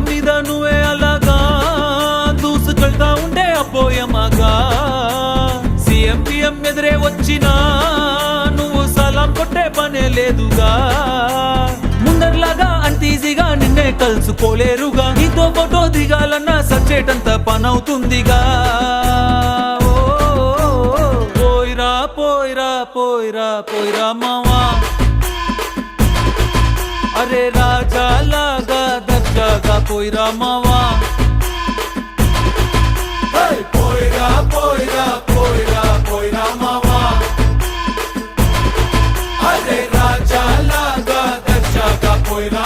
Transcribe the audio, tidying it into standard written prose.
మీద నువ్వే అలాగా దూసుకెళ్తా ఉండే అపోయమాగా సీఎం పిఎం ఎదురే వచ్చినా నువ్వు సలాం కొట్టే పనే లేదుగా ముందర్లాగా అంత ఈజీగా నిన్నే కలుసుకోలేరుగా నీతో ఫోటో దిగాలన్నా సచ్చేటంత పనవుతుందిగా పోయిరా పోయిరా పోయిరా పోయిరా మావా అరే రాజా లాగా దర్జాగా పోయిరా మావా పోయిరా పోయిరా పోయిరా పోయిరా మావా అరే రాజా లాగా దర్జాగా పోయిరా